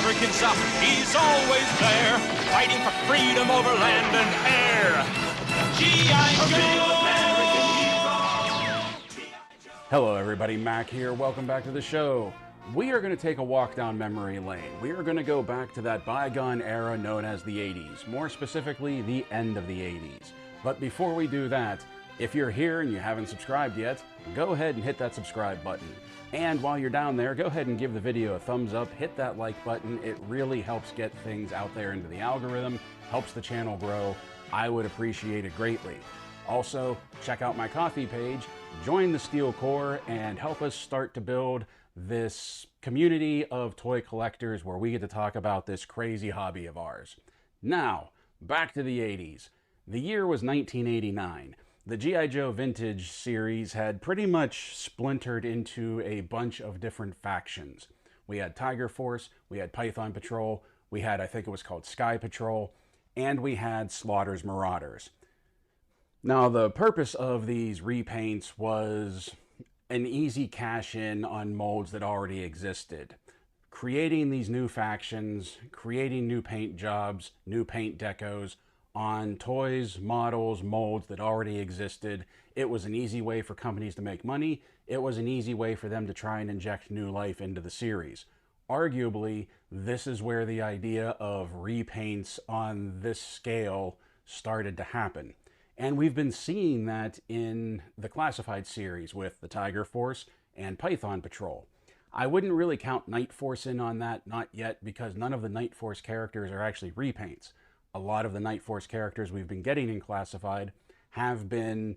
American South, he's always there, fighting for freedom over land and air. G.I. Joe! Hello everybody, Mac here. Welcome back to the show. We are going to take a walk down memory lane. We are going to go back to that bygone era known as the 80s, more specifically the end of the 80s. But before we do that, if you're here and you haven't subscribed yet, go ahead and hit that subscribe button. And while you're down there, go ahead and give the video a thumbs up, hit that like button. It really helps get things out there into the algorithm, helps the channel grow. I would appreciate it greatly. Also, check out my Ko-fi page, join the Steel Corps, and help us start to build this community of toy collectors where we get to talk about this crazy hobby of ours. Now, back to the 80s. The year was 1989. The G.I. Joe Vintage series had pretty much splintered into a bunch of different factions. We had Tiger Force, we had Python Patrol, we had, I think it was called Sky Patrol, and we had Slaughter's Marauders. Now, the purpose of these repaints was an easy cash-in on molds that already existed. Creating these new factions, creating new paint jobs, new paint decos, on toys, models, molds that already existed. It was an easy way for companies to make money. It was an easy way for them to try and inject new life into the series. Arguably, this is where the idea of repaints on this scale started to happen. And we've been seeing that in the Classified series with the Tiger Force and Python Patrol. I wouldn't really count Night Force in on that, not yet, because none of the Night Force characters are actually repaints. A lot of the Night Force characters we've been getting in Classified have been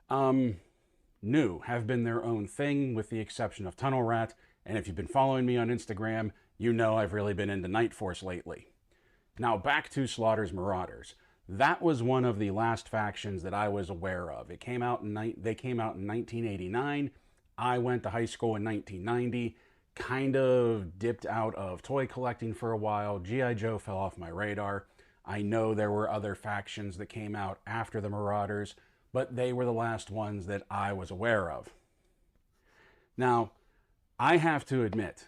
new, have been their own thing, with the exception of Tunnel Rat. And if you've been following me on Instagram, you know I've really been into Night Force lately. Now back to Slaughter's Marauders. That was one of the last factions that I was aware of. They came out in 1989. I went to high school in 1990. Kind of dipped out of toy collecting for a while. G.I. Joe fell off my radar. I know there were other factions that came out after the Marauders, but they were the last ones that I was aware of. Now, I have to admit,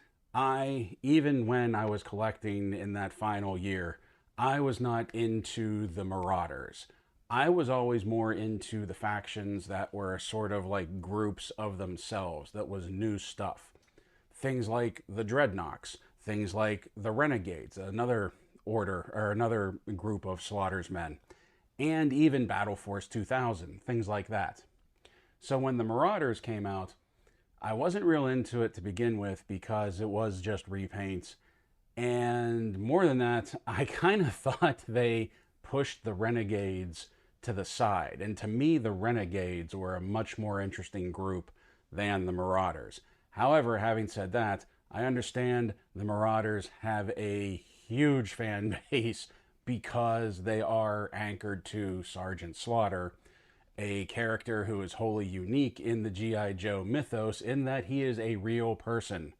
even when I was collecting in that final year, I was not into the Marauders. I was always more into the factions that were sort of like groups of themselves, that was new stuff. Things like the Dreadnoks, things like the Renegades, another order or another group of Slaughter's men, and even Battle Force 2000, things like that. So when the Marauders came out, I wasn't real into it to begin with because it was just repaints. And more than that, I kind of thought they pushed the Renegades to the side. And to me, the Renegades were a much more interesting group than the Marauders. However, having said that, I understand the Marauders have a huge fan base because they are anchored to Sergeant Slaughter, a character who is wholly unique in the G.I. Joe mythos in that he is a real person.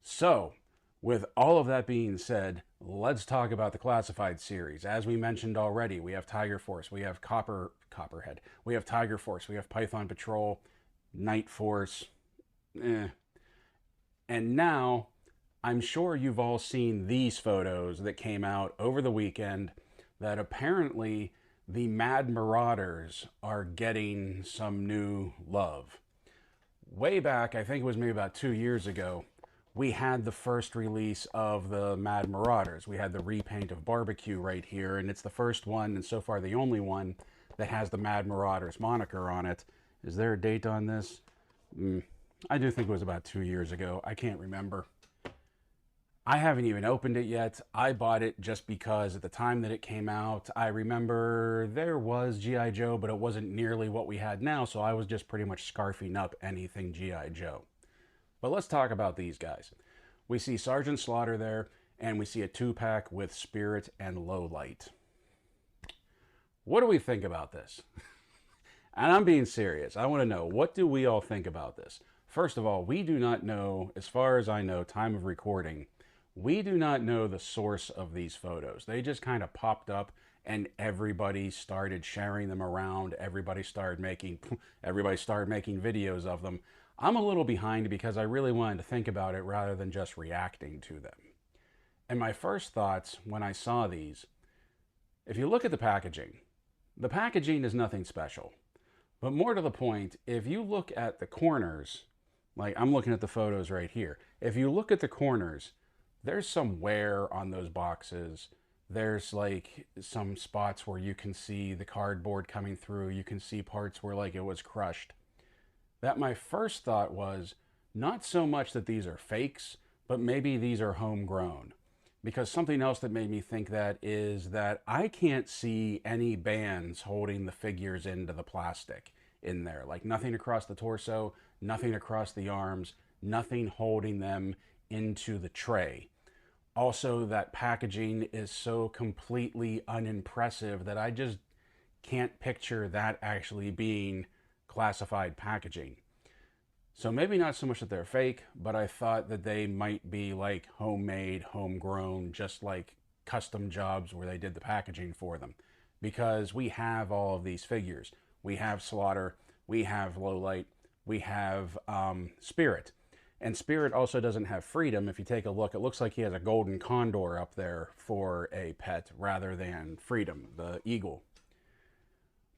So, with all of that being said, let's talk about the Classified series. As we mentioned already, we have Tiger Force, we have Copperhead, we have Tiger Force, we have Python Patrol, Night Force, And now, I'm sure you've all seen these photos that came out over the weekend that apparently the Mad Marauders are getting some new love. Way back, I think it was maybe about 2 years ago, we had the first release of the Mad Marauders. We had the repaint of Barbecue right here, and it's the first one, and so far the only one, that has the Mad Marauders moniker on it. Is there a date on this? I do think it was about 2 years ago. I can't remember. I haven't even opened it yet. I bought it just because at the time that it came out, I remember there was G.I. Joe, but it wasn't nearly what we had now, so I was just pretty much scarfing up anything G.I. Joe. But let's talk about these guys. We see Sergeant Slaughter there, and we see a 2-pack with Spirit and Lowlight. What do we think about this? And I'm being serious. I want to know, what do we all think about this? First of all, we do not know, as far as I know, time of recording, we do not know the source of these photos. They just kind of popped up and everybody started sharing them around. Everybody started making videos of them. I'm a little behind because I really wanted to think about it rather than just reacting to them. And my first thoughts when I saw these, if you look at the packaging is nothing special. But more to the point, if you look at the corners, like I'm looking at the photos right here, if you look at the corners, there's some wear on those boxes. There's like some spots where you can see the cardboard coming through. You can see parts where like it was crushed. That my first thought was not so much that these are fakes, but maybe these are homegrown. Because something else that made me think that is that I can't see any bands holding the figures into the plastic in there. Like nothing across the torso, nothing across the arms, nothing holding them into the tray. Also, that packaging is so completely unimpressive that I just can't picture that actually being classified packaging. So maybe not so much that they're fake, but I thought that they might be like homemade, homegrown, just like custom jobs where they did the packaging for them. Because we have all of these figures. We have Slaughter, we have Lowlight, we have Spirit. And Spirit also doesn't have Freedom. If you take a look, it looks like he has a golden condor up there for a pet rather than Freedom, the eagle.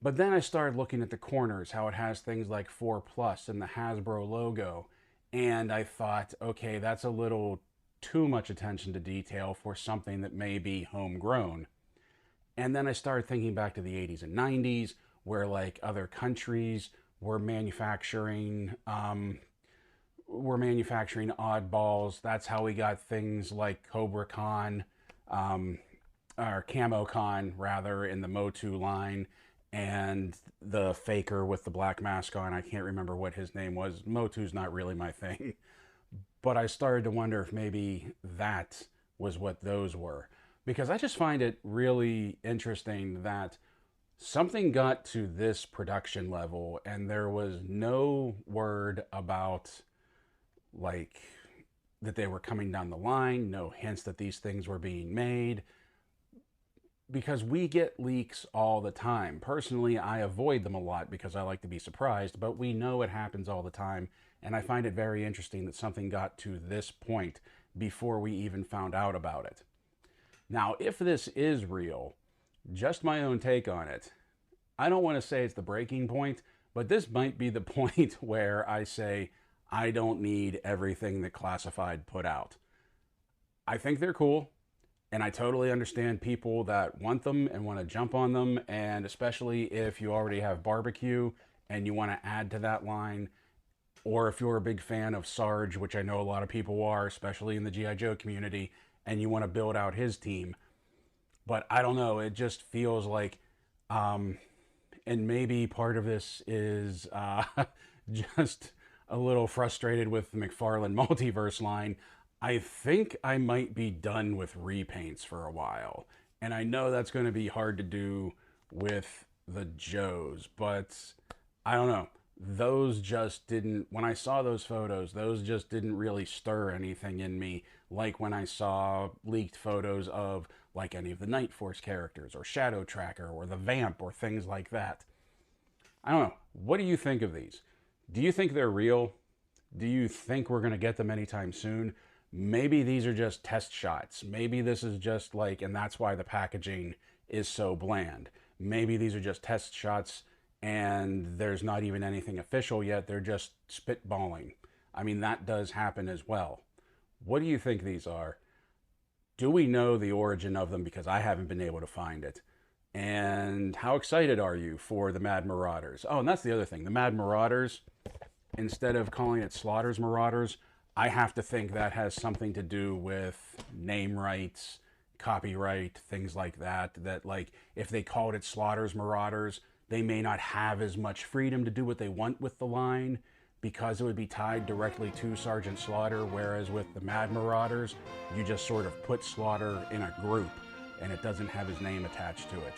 But then I started looking at the corners, how it has things like 4+ and the Hasbro logo. And I thought, okay, that's a little too much attention to detail for something that may be homegrown. And then I started thinking back to the 80s and 90s, where like other countries were manufacturing oddballs. That's how we got things like Cobra Con, or Camo Con rather, in the Motu line. And the faker with the black mask on, I can't remember what his name was. Motu's not really my thing. But I started to wonder if maybe that was what those were. Because I just find it really interesting that something got to this production level and there was no word about, like, that they were coming down the line, no hints that these things were being made. Because we get leaks all the time. Personally, I avoid them a lot because I like to be surprised, but we know it happens all the time, and I find it very interesting that something got to this point before we even found out about it. Now, if this is real, just my own take on it, I don't want to say it's the breaking point, but this might be the point where I say, I don't need everything that Classified put out. I think they're cool. And I totally understand people that want them and want to jump on them, and especially if you already have barbecue and you want to add to that line, or if you're a big fan of Sarge, which I know a lot of people are, especially in the G.I. Joe community, and you want to build out his team. But I don't know, it just feels like, and maybe part of this is just a little frustrated with the McFarlane Multiverse line. I think I might be done with repaints for a while. And I know that's going to be hard to do with the Joes, but I don't know. Those just didn't, when I saw those photos, those just didn't really stir anything in me like when I saw leaked photos of like any of the Night Force characters or Shadow Tracker or the Vamp or things like that. I don't know. What do you think of these? Do you think they're real? Do you think we're going to get them anytime soon? Maybe these are just test shots. Maybe this is just like, and that's why the packaging is so bland. Maybe these are just test shots and there's not even anything official yet. They're just spitballing. I mean, that does happen as well. What do you think these are? Do we know the origin of them? Because I haven't been able to find it. And how excited are you for the Mad Marauders? Oh, and that's the other thing. The Mad Marauders, instead of calling it Slaughter's Marauders, I have to think that has something to do with name rights, copyright, things like that. That, like, if they called it Slaughter's Marauders, they may not have as much freedom to do what they want with the line because it would be tied directly to Sergeant Slaughter, whereas with the Mad Marauders, you just sort of put Slaughter in a group and it doesn't have his name attached to it.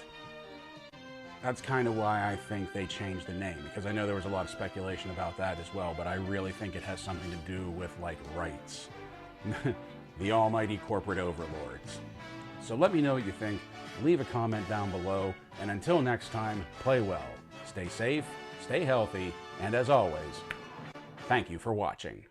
That's kind of why I think they changed the name, because I know there was a lot of speculation about that as well, but I really think it has something to do with, like, rights. The almighty corporate overlords. So let me know what you think, leave a comment down below, and until next time, play well, stay safe, stay healthy, and as always, thank you for watching.